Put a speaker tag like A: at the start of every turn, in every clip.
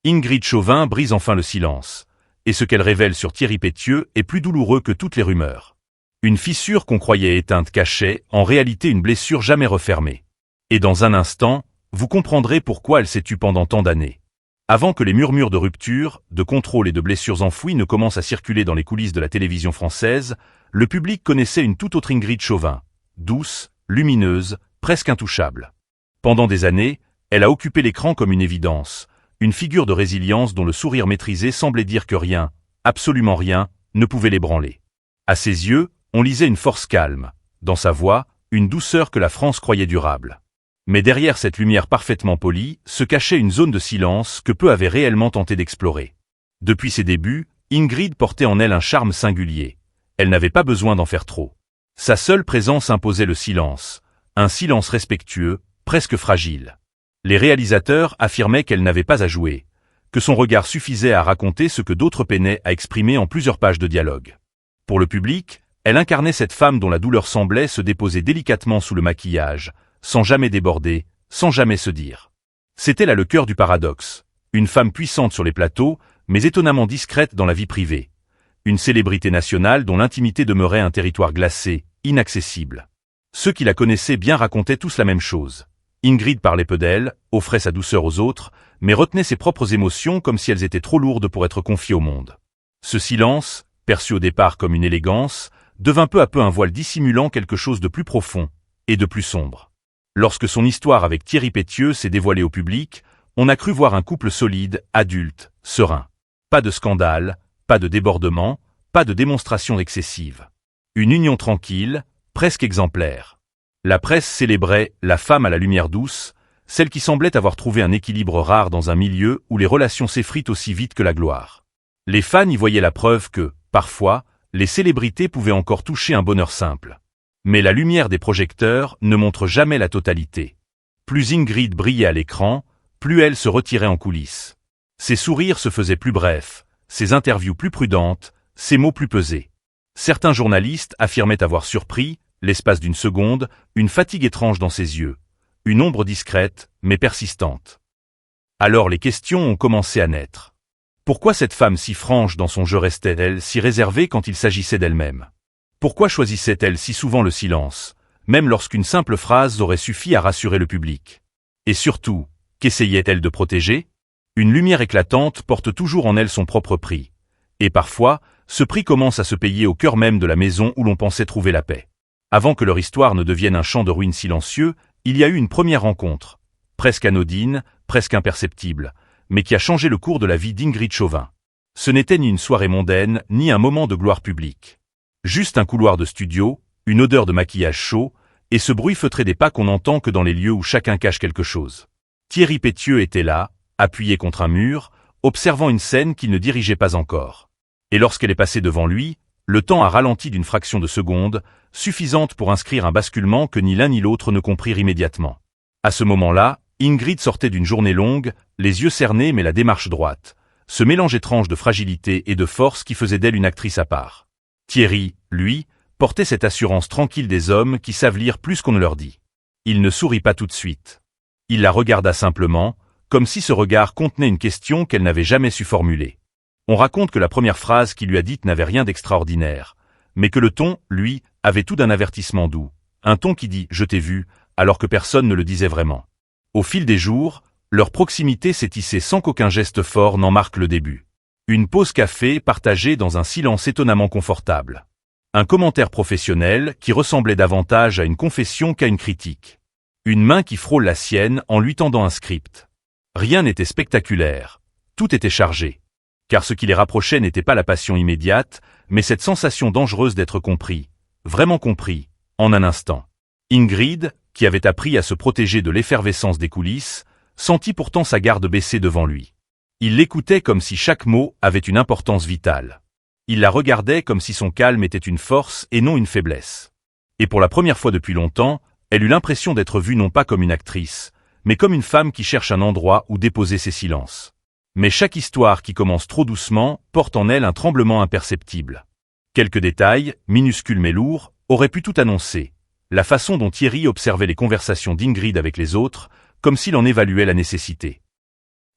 A: Ingrid Chauvin brise enfin le silence. Et ce qu'elle révèle sur Thierry Pétieux est plus douloureux que toutes les rumeurs. Une fissure qu'on croyait éteinte cachait, en réalité une blessure jamais refermée. Et dans un instant, vous comprendrez pourquoi elle s'est tue pendant tant d'années. Avant que les murmures de rupture, de contrôle et de blessures enfouies ne commencent à circuler dans les coulisses de la télévision française, le public connaissait une toute autre Ingrid Chauvin, douce, lumineuse, presque intouchable. Pendant des années, elle a occupé l'écran comme une évidence, une figure de résilience dont le sourire maîtrisé semblait dire que rien, absolument rien, ne pouvait l'ébranler. À ses yeux, on lisait une force calme, dans sa voix, une douceur que la France croyait durable. Mais derrière cette lumière parfaitement polie, se cachait une zone de silence que peu avaient réellement tenté d'explorer. Depuis ses débuts, Ingrid portait en elle un charme singulier. Elle n'avait pas besoin d'en faire trop. Sa seule présence imposait le silence, un silence respectueux, presque fragile. Les réalisateurs affirmaient qu'elle n'avait pas à jouer, que son regard suffisait à raconter ce que d'autres peinaient à exprimer en plusieurs pages de dialogue. Pour le public, elle incarnait cette femme dont la douleur semblait se déposer délicatement sous le maquillage, sans jamais déborder, sans jamais se dire. C'était là le cœur du paradoxe. Une femme puissante sur les plateaux, mais étonnamment discrète dans la vie privée. Une célébrité nationale dont l'intimité demeurait un territoire glacé, inaccessible. Ceux qui la connaissaient bien racontaient tous la même chose. Ingrid parlait peu d'elle, offrait sa douceur aux autres, mais retenait ses propres émotions comme si elles étaient trop lourdes pour être confiées au monde. Ce silence, perçu au départ comme une élégance, devint peu à peu un voile dissimulant quelque chose de plus profond et de plus sombre. Lorsque son histoire avec Thierry Pétieux s'est dévoilée au public, on a cru voir un couple solide, adulte, serein. Pas de scandale, pas de débordement, pas de démonstration excessive. Une union tranquille, presque exemplaire. La presse célébrait la femme à la lumière douce, celle qui semblait avoir trouvé un équilibre rare dans un milieu où les relations s'effritent aussi vite que la gloire. Les fans y voyaient la preuve que, parfois, les célébrités pouvaient encore toucher un bonheur simple. Mais la lumière des projecteurs ne montre jamais la totalité. Plus Ingrid brillait à l'écran, plus elle se retirait en coulisses. Ses sourires se faisaient plus brefs, ses interviews plus prudentes, ses mots plus pesés. Certains journalistes affirmaient avoir surpris, l'espace d'une seconde, une fatigue étrange dans ses yeux, une ombre discrète, mais persistante. Alors les questions ont commencé à naître. Pourquoi cette femme si franche dans son jeu restait-elle si réservée quand il s'agissait d'elle-même ? Pourquoi choisissait-elle si souvent le silence, même lorsqu'une simple phrase aurait suffi à rassurer le public? Et surtout, qu'essayait-elle de protéger? Une lumière éclatante porte toujours en elle son propre prix. Et parfois, ce prix commence à se payer au cœur même de la maison où l'on pensait trouver la paix. Avant que leur histoire ne devienne un champ de ruines silencieux, il y a eu une première rencontre, presque anodine, presque imperceptible, mais qui a changé le cours de la vie d'Ingrid Chauvin. Ce n'était ni une soirée mondaine, ni un moment de gloire publique. Juste un couloir de studio, une odeur de maquillage chaud, et ce bruit feutré des pas qu'on n'entend que dans les lieux où chacun cache quelque chose. Thierry Pétieux était là, appuyé contre un mur, observant une scène qu'il ne dirigeait pas encore. Et lorsqu'elle est passée devant lui, le temps a ralenti d'une fraction de seconde, suffisante pour inscrire un basculement que ni l'un ni l'autre ne comprirent immédiatement. À ce moment-là, Ingrid sortait d'une journée longue, les yeux cernés mais la démarche droite, ce mélange étrange de fragilité et de force qui faisait d'elle une actrice à part. Thierry, lui, portait cette assurance tranquille des hommes qui savent lire plus qu'on ne leur dit. Il ne sourit pas tout de suite. Il la regarda simplement, comme si ce regard contenait une question qu'elle n'avait jamais su formuler. On raconte que la première phrase qu'il lui a dite n'avait rien d'extraordinaire, mais que le ton, lui, avait tout d'un avertissement doux, un ton qui dit « je t'ai vu », alors que personne ne le disait vraiment. Au fil des jours, leur proximité s'est tissée sans qu'aucun geste fort n'en marque le début. Une pause café partagée dans un silence étonnamment confortable. Un commentaire professionnel qui ressemblait davantage à une confession qu'à une critique. Une main qui frôle la sienne en lui tendant un script. Rien n'était spectaculaire, tout était chargé. Car ce qui les rapprochait n'était pas la passion immédiate, mais cette sensation dangereuse d'être compris, vraiment compris, en un instant. Ingrid, qui avait appris à se protéger de l'effervescence des coulisses, sentit pourtant sa garde baisser devant lui. Il l'écoutait comme si chaque mot avait une importance vitale. Il la regardait comme si son calme était une force et non une faiblesse. Et pour la première fois depuis longtemps, elle eut l'impression d'être vue non pas comme une actrice, mais comme une femme qui cherche un endroit où déposer ses silences. Mais chaque histoire qui commence trop doucement porte en elle un tremblement imperceptible. Quelques détails, minuscules mais lourds, auraient pu tout annoncer. La façon dont Thierry observait les conversations d'Ingrid avec les autres, comme s'il en évaluait la nécessité.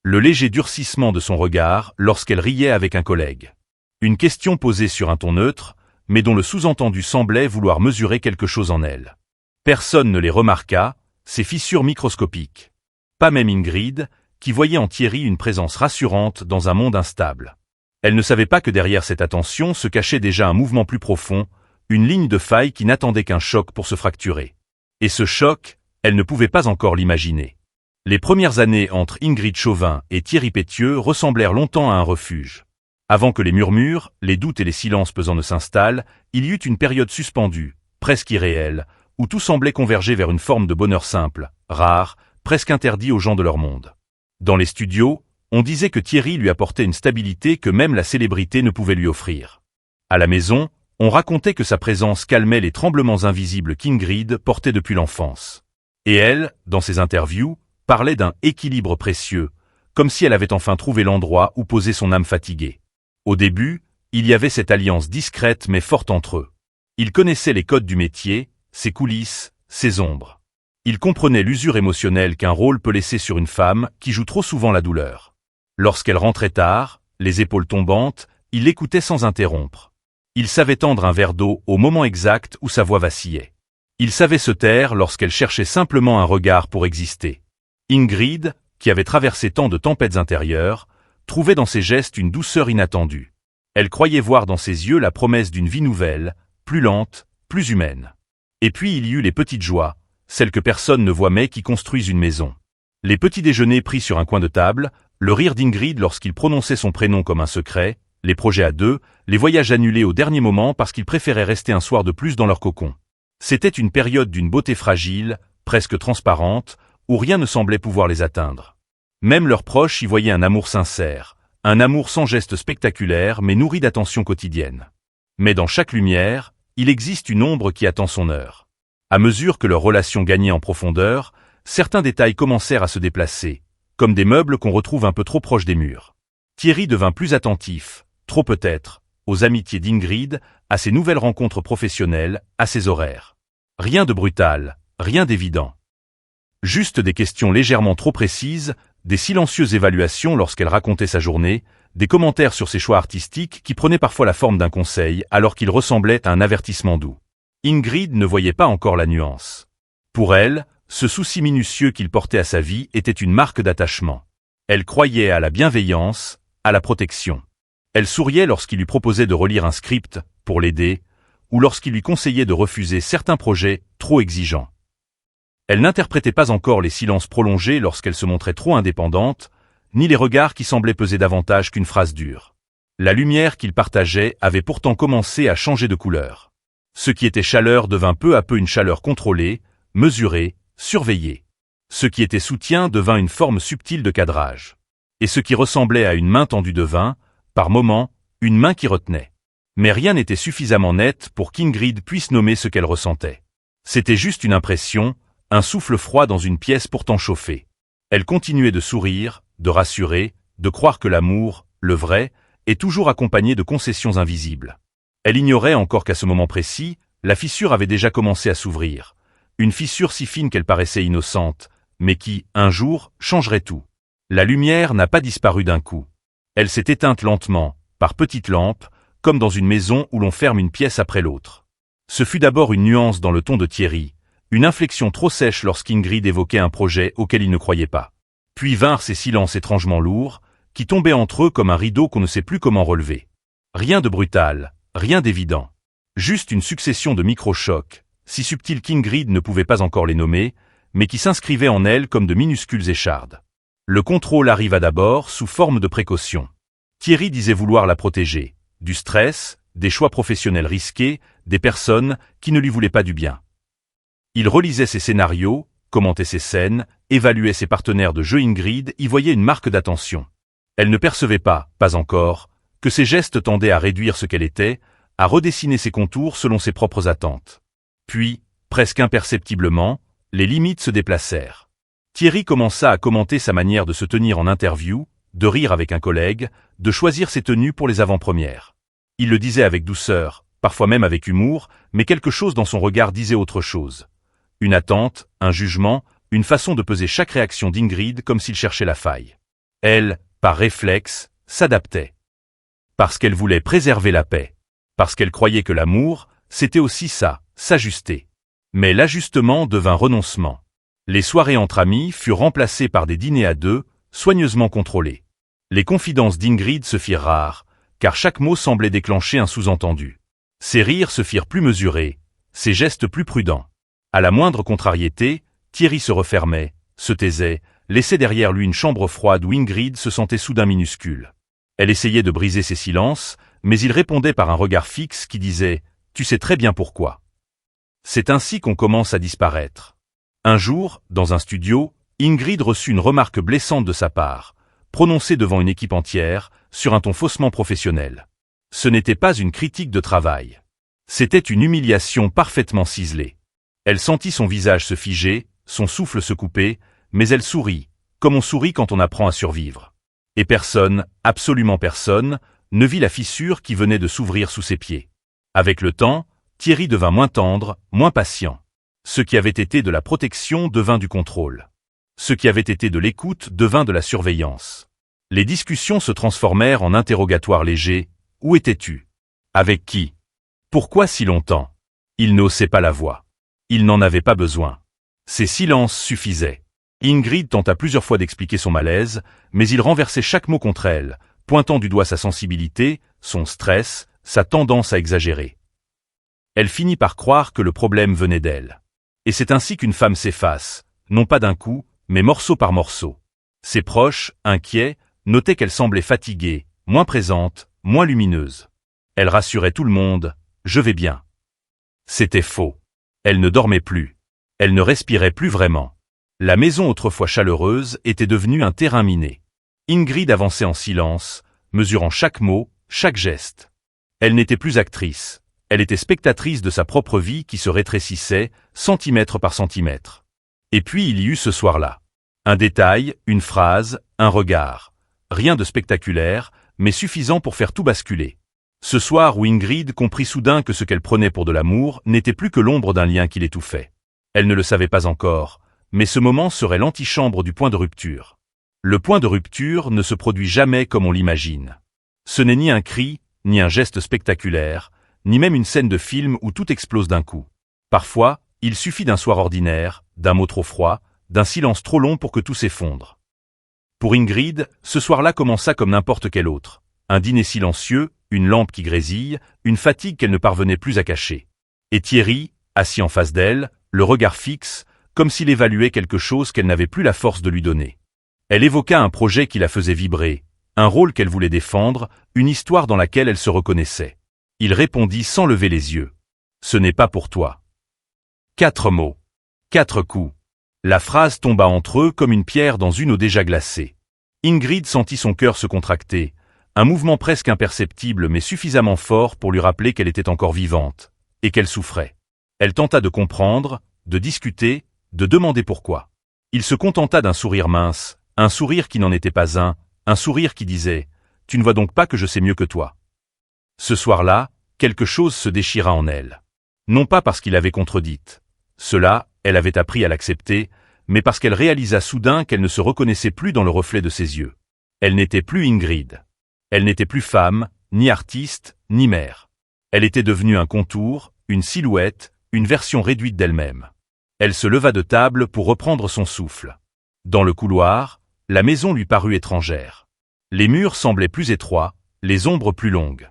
A: Le léger durcissement de son regard lorsqu'elle riait avec un collègue. Une question posée sur un ton neutre, mais dont le sous-entendu semblait vouloir mesurer quelque chose en elle. Personne ne les remarqua, ces fissures microscopiques. Pas même Ingrid, qui voyait en Thierry une présence rassurante dans un monde instable. Elle ne savait pas que derrière cette attention se cachait déjà un mouvement plus profond, une ligne de faille qui n'attendait qu'un choc pour se fracturer. Et ce choc, elle ne pouvait pas encore l'imaginer. Les premières années entre Ingrid Chauvin et Thierry Pétieux ressemblèrent longtemps à un refuge. Avant que les murmures, les doutes et les silences pesants ne s'installent, il y eut une période suspendue, presque irréelle, où tout semblait converger vers une forme de bonheur simple, rare, presque interdit aux gens de leur monde. Dans les studios, on disait que Thierry lui apportait une stabilité que même la célébrité ne pouvait lui offrir. À la maison, on racontait que sa présence calmait les tremblements invisibles qu'Ingrid portait depuis l'enfance. Et elle, dans ses interviews, parlait d'un équilibre précieux, comme si elle avait enfin trouvé l'endroit où poser son âme fatiguée. Au début, il y avait cette alliance discrète mais forte entre eux. Ils connaissaient les codes du métier, ses coulisses, ses ombres. Ils comprenaient l'usure émotionnelle qu'un rôle peut laisser sur une femme qui joue trop souvent la douleur. Lorsqu'elle rentrait tard, les épaules tombantes, il l'écoutait sans interrompre. Il savait tendre un verre d'eau au moment exact où sa voix vacillait. Il savait se taire lorsqu'elle cherchait simplement un regard pour exister. Ingrid, qui avait traversé tant de tempêtes intérieures, trouvait dans ses gestes une douceur inattendue. Elle croyait voir dans ses yeux la promesse d'une vie nouvelle, plus lente, plus humaine. Et puis il y eut les petites joies, celles que personne ne voit mais qui construisent une maison. Les petits déjeuners pris sur un coin de table, le rire d'Ingrid lorsqu'il prononçait son prénom comme un secret, les projets à deux, les voyages annulés au dernier moment parce qu'ils préféraient rester un soir de plus dans leur cocon. C'était une période d'une beauté fragile, presque transparente, où rien ne semblait pouvoir les atteindre. Même leurs proches y voyaient un amour sincère, un amour sans geste spectaculaire mais nourri d'attention quotidienne. Mais dans chaque lumière, il existe une ombre qui attend son heure. À mesure que leur relation gagnait en profondeur, certains détails commencèrent à se déplacer, comme des meubles qu'on retrouve un peu trop proches des murs. Thierry devint plus attentif, trop peut-être, aux amitiés d'Ingrid, à ses nouvelles rencontres professionnelles, à ses horaires. Rien de brutal, rien d'évident. Juste des questions légèrement trop précises, des silencieuses évaluations lorsqu'elle racontait sa journée, des commentaires sur ses choix artistiques qui prenaient parfois la forme d'un conseil alors qu'ils ressemblaient à un avertissement doux. Ingrid ne voyait pas encore la nuance. Pour elle, ce souci minutieux qu'il portait à sa vie était une marque d'attachement. Elle croyait à la bienveillance, à la protection. Elle souriait lorsqu'il lui proposait de relire un script pour l'aider, ou lorsqu'il lui conseillait de refuser certains projets trop exigeants. Elle n'interprétait pas encore les silences prolongés lorsqu'elle se montrait trop indépendante, ni les regards qui semblaient peser davantage qu'une phrase dure. La lumière qu'ils partageaient avait pourtant commencé à changer de couleur. Ce qui était chaleur devint peu à peu une chaleur contrôlée, mesurée, surveillée. Ce qui était soutien devint une forme subtile de cadrage. Et ce qui ressemblait à une main tendue devint, par moments, une main qui retenait. Mais rien n'était suffisamment net pour qu'Ingrid puisse nommer ce qu'elle ressentait. C'était juste une impression, un souffle froid dans une pièce pourtant chauffée. Elle continuait de sourire, de rassurer, de croire que l'amour, le vrai, est toujours accompagné de concessions invisibles. Elle ignorait encore qu'à ce moment précis, la fissure avait déjà commencé à s'ouvrir. Une fissure si fine qu'elle paraissait innocente, mais qui, un jour, changerait tout. La lumière n'a pas disparu d'un coup. Elle s'est éteinte lentement, par petites lampes, comme dans une maison où l'on ferme une pièce après l'autre. Ce fut d'abord une nuance dans le ton de Thierry, une inflexion trop sèche lorsqu'Ingrid évoquait un projet auquel il ne croyait pas. Puis vinrent ces silences étrangement lourds, qui tombaient entre eux comme un rideau qu'on ne sait plus comment relever. Rien de brutal, rien d'évident. Juste une succession de micro-chocs, si subtils qu'Ingrid ne pouvait pas encore les nommer, mais qui s'inscrivaient en elle comme de minuscules échardes. Le contrôle arriva d'abord sous forme de précaution. Thierry disait vouloir la protéger, du stress, des choix professionnels risqués, des personnes qui ne lui voulaient pas du bien. Il relisait ses scénarios, commentait ses scènes, évaluait ses partenaires de jeu. Ingrid y voyait une marque d'attention. Elle ne percevait pas encore, que ses gestes tendaient à réduire ce qu'elle était, à redessiner ses contours selon ses propres attentes. Puis, presque imperceptiblement, les limites se déplacèrent. Thierry commença à commenter sa manière de se tenir en interview, de rire avec un collègue, de choisir ses tenues pour les avant-premières. Il le disait avec douceur, parfois même avec humour, mais quelque chose dans son regard disait autre chose. Une attente, un jugement, une façon de peser chaque réaction d'Ingrid comme s'il cherchait la faille. Elle, par réflexe, s'adaptait. Parce qu'elle voulait préserver la paix. Parce qu'elle croyait que l'amour, c'était aussi ça, s'ajuster. Mais l'ajustement devint renoncement. Les soirées entre amis furent remplacées par des dîners à deux, soigneusement contrôlés. Les confidences d'Ingrid se firent rares, car chaque mot semblait déclencher un sous-entendu. Ses rires se firent plus mesurés, ses gestes plus prudents. À la moindre contrariété, Thierry se refermait, se taisait, laissait derrière lui une chambre froide où Ingrid se sentait soudain minuscule. Elle essayait de briser ses silences, mais il répondait par un regard fixe qui disait « Tu sais très bien pourquoi ». C'est ainsi qu'on commence à disparaître. Un jour, dans un studio, Ingrid reçut une remarque blessante de sa part, prononcée devant une équipe entière, sur un ton faussement professionnel. Ce n'était pas une critique de travail. C'était une humiliation parfaitement ciselée. Elle sentit son visage se figer, son souffle se couper, mais elle sourit, comme on sourit quand on apprend à survivre. Et personne, absolument personne, ne vit la fissure qui venait de s'ouvrir sous ses pieds. Avec le temps, Thierry devint moins tendre, moins patient. Ce qui avait été de la protection devint du contrôle. Ce qui avait été de l'écoute devint de la surveillance. Les discussions se transformèrent en interrogatoires légers. Où étais-tu? Avec qui? Pourquoi si longtemps? Il n'osait pas la voix. Il n'en avait pas besoin. Ses silences suffisaient. Ingrid tenta plusieurs fois d'expliquer son malaise, mais il renversait chaque mot contre elle, pointant du doigt sa sensibilité, son stress, sa tendance à exagérer. Elle finit par croire que le problème venait d'elle. Et c'est ainsi qu'une femme s'efface, non pas d'un coup, mais morceau par morceau. Ses proches, inquiets, notaient qu'elle semblait fatiguée, moins présente, moins lumineuse. Elle rassurait tout le monde, « Je vais bien ». C'était faux. Elle ne dormait plus. Elle ne respirait plus vraiment. La maison autrefois chaleureuse était devenue un terrain miné. Ingrid avançait en silence, mesurant chaque mot, chaque geste. Elle n'était plus actrice. Elle était spectatrice de sa propre vie qui se rétrécissait, centimètre par centimètre. Et puis il y eut ce soir-là. Un détail, une phrase, un regard. Rien de spectaculaire, mais suffisant pour faire tout basculer. Ce soir où Ingrid comprit soudain que ce qu'elle prenait pour de l'amour n'était plus que l'ombre d'un lien qui l'étouffait. Elle ne le savait pas encore, mais ce moment serait l'antichambre du point de rupture. Le point de rupture ne se produit jamais comme on l'imagine. Ce n'est ni un cri, ni un geste spectaculaire, ni même une scène de film où tout explose d'un coup. Parfois, il suffit d'un soir ordinaire, d'un mot trop froid, d'un silence trop long pour que tout s'effondre. Pour Ingrid, ce soir-là commença comme n'importe quel autre. Un dîner silencieux, une lampe qui grésille, une fatigue qu'elle ne parvenait plus à cacher. Et Thierry, assis en face d'elle, le regard fixe, comme s'il évaluait quelque chose qu'elle n'avait plus la force de lui donner. Elle évoqua un projet qui la faisait vibrer, un rôle qu'elle voulait défendre, une histoire dans laquelle elle se reconnaissait. Il répondit sans lever les yeux. « Ce n'est pas pour toi. » 4 mots. 4 coups. La phrase tomba entre eux comme une pierre dans une eau déjà glacée. Ingrid sentit son cœur se contracter, un mouvement presque imperceptible mais suffisamment fort pour lui rappeler qu'elle était encore vivante, et qu'elle souffrait. Elle tenta de comprendre, de discuter, de demander pourquoi. Il se contenta d'un sourire mince, un sourire qui n'en était pas un sourire qui disait « Tu ne vois donc pas que je sais mieux que toi ». Ce soir-là, quelque chose se déchira en elle. Non pas parce qu'il avait contredite. Cela, elle avait appris à l'accepter, mais parce qu'elle réalisa soudain qu'elle ne se reconnaissait plus dans le reflet de ses yeux. Elle n'était plus Ingrid. Elle n'était plus femme, ni artiste, ni mère. Elle était devenue un contour, une silhouette, une version réduite d'elle-même. Elle se leva de table pour reprendre son souffle. Dans le couloir, la maison lui parut étrangère. Les murs semblaient plus étroits, les ombres plus longues.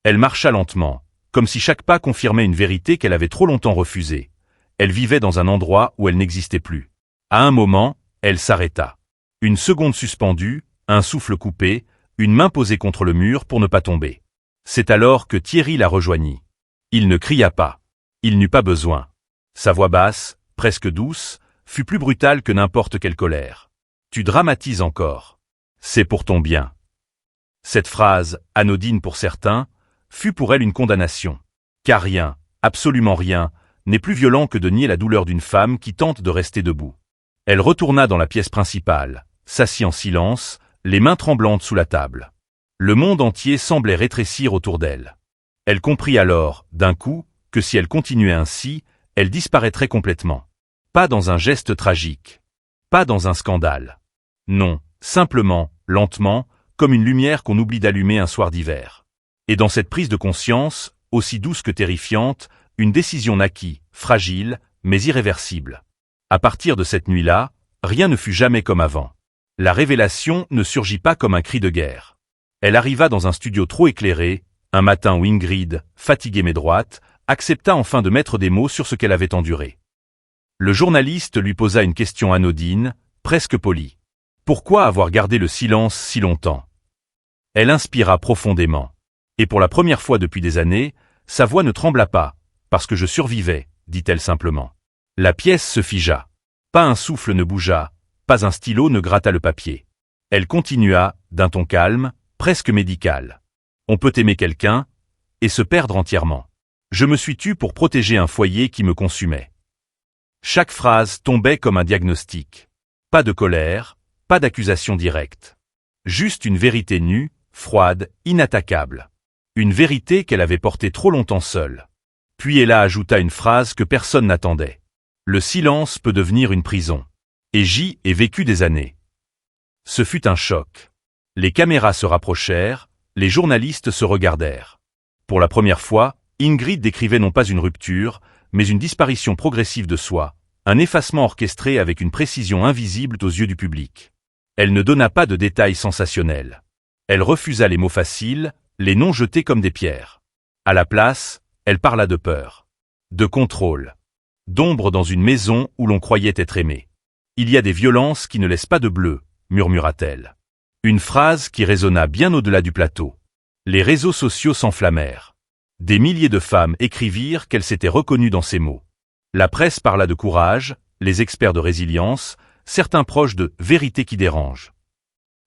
A: Elle marcha lentement, comme si chaque pas confirmait une vérité qu'elle avait trop longtemps refusée. Elle vivait dans un endroit où elle n'existait plus. À un moment, elle s'arrêta. Une seconde suspendue, un souffle coupé, une main posée contre le mur pour ne pas tomber. C'est alors que Thierry la rejoignit. Il ne cria pas. Il n'eut pas besoin. Sa voix basse, presque douce, fut plus brutale que n'importe quelle colère. Tu dramatises encore. C'est pour ton bien. Cette phrase, anodine pour certains, fut pour elle une condamnation. Car rien, absolument rien, n'est plus violent que de nier la douleur d'une femme qui tente de rester debout. Elle retourna dans la pièce principale, s'assit en silence, les mains tremblantes sous la table. Le monde entier semblait rétrécir autour d'elle. Elle comprit alors, d'un coup, que si elle continuait ainsi, elle disparaîtrait complètement. Pas dans un geste tragique. Pas dans un scandale. Non, Simplement, lentement, comme une lumière qu'on oublie d'allumer un soir d'hiver. Et dans cette prise de conscience, aussi douce que terrifiante, une décision naquit, fragile, mais irréversible. À partir de cette nuit-là, rien ne fut jamais comme avant. La révélation ne surgit pas comme un cri de guerre. Elle arriva dans un studio trop éclairé, un matin où Ingrid, fatiguée mais droite, accepta enfin de mettre des mots sur ce qu'elle avait enduré. Le journaliste lui posa une question anodine, presque polie. Pourquoi avoir gardé le silence si longtemps? Elle inspira profondément. Et pour la première fois depuis des années, sa voix ne trembla pas, parce que je survivais, dit-elle simplement. La pièce se figea. Pas un souffle ne bougea, pas un stylo ne gratta le papier. Elle continua, d'un ton calme, presque médical. On peut aimer quelqu'un, et se perdre entièrement. Je me suis tue pour protéger un foyer qui me consumait. Chaque phrase tombait comme un diagnostic. Pas de colère, pas d'accusation directe. Juste une vérité nue, froide, inattaquable. Une vérité qu'elle avait portée trop longtemps seule. Puis elle ajouta une phrase que personne n'attendait. Le silence peut devenir une prison. Et j'y ai vécu des années. Ce fut un choc. Les caméras se rapprochèrent, les journalistes se regardèrent. Pour la première fois, Ingrid décrivait non pas une rupture, mais une disparition progressive de soi, un effacement orchestré avec une précision invisible aux yeux du public. Elle ne donna pas de détails sensationnels. Elle refusa les mots faciles, les noms jetés comme des pierres. À la place, elle parla de peur, de contrôle, d'ombre dans une maison où l'on croyait être aimé. Il y a des violences qui ne laissent pas de bleu, murmura-t-elle. Une phrase qui résonna bien au-delà du plateau. Les réseaux sociaux s'enflammèrent. Des milliers de femmes écrivirent qu'elles s'étaient reconnues dans ces mots. La presse parla de courage, les experts de résilience, certains proches de « vérité qui dérange ».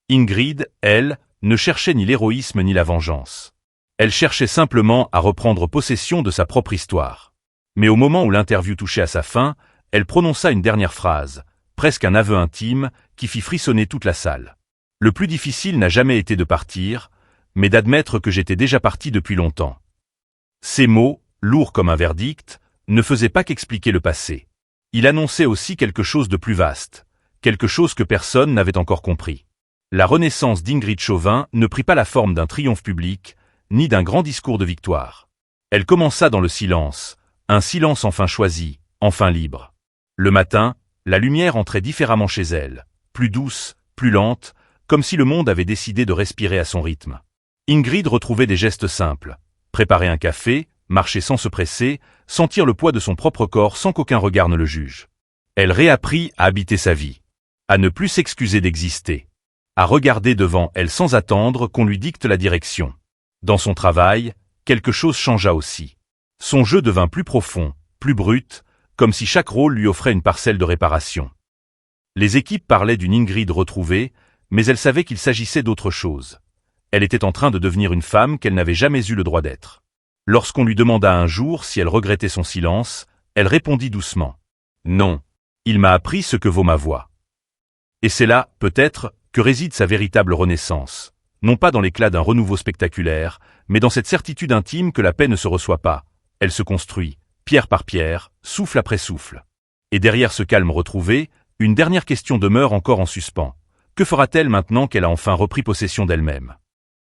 A: Ingrid, elle, ne cherchait ni l'héroïsme ni la vengeance. Elle cherchait simplement à reprendre possession de sa propre histoire. Mais au moment où l'interview touchait à sa fin, elle prononça une dernière phrase, presque un aveu intime, qui fit frissonner toute la salle. Le plus difficile n'a jamais été de partir, mais d'admettre que j'étais déjà parti depuis longtemps. Ces mots, lourds comme un verdict, ne faisaient pas qu'expliquer le passé. Il annonçait aussi quelque chose de plus vaste, quelque chose que personne n'avait encore compris. La renaissance d'Ingrid Chauvin ne prit pas la forme d'un triomphe public, ni d'un grand discours de victoire. Elle commença dans le silence, un silence enfin choisi, enfin libre. Le matin, la lumière entrait différemment chez elle, plus douce, plus lente, comme si le monde avait décidé de respirer à son rythme. Ingrid retrouvait des gestes simples. Préparer un café, marcher sans se presser, sentir le poids de son propre corps sans qu'aucun regard ne le juge. Elle réapprit à habiter sa vie, à ne plus s'excuser d'exister, à regarder devant elle sans attendre qu'on lui dicte la direction. Dans son travail, quelque chose changea aussi. Son jeu devint plus profond, plus brut, comme si chaque rôle lui offrait une parcelle de réparation. Les équipes parlaient d'une Ingrid retrouvée, mais elle savait qu'il s'agissait d'autre chose. Elle était en train de devenir une femme qu'elle n'avait jamais eu le droit d'être. Lorsqu'on lui demanda un jour si elle regrettait son silence, elle répondit doucement. Non. Il m'a appris ce que vaut ma voix. Et c'est là, peut-être, que réside sa véritable renaissance. Non pas dans l'éclat d'un renouveau spectaculaire, mais dans cette certitude intime que la paix ne se reçoit pas. Elle se construit, pierre par pierre, souffle après souffle. Et derrière ce calme retrouvé, une dernière question demeure encore en suspens. Que fera-t-elle maintenant qu'elle a enfin repris possession d'elle-même ?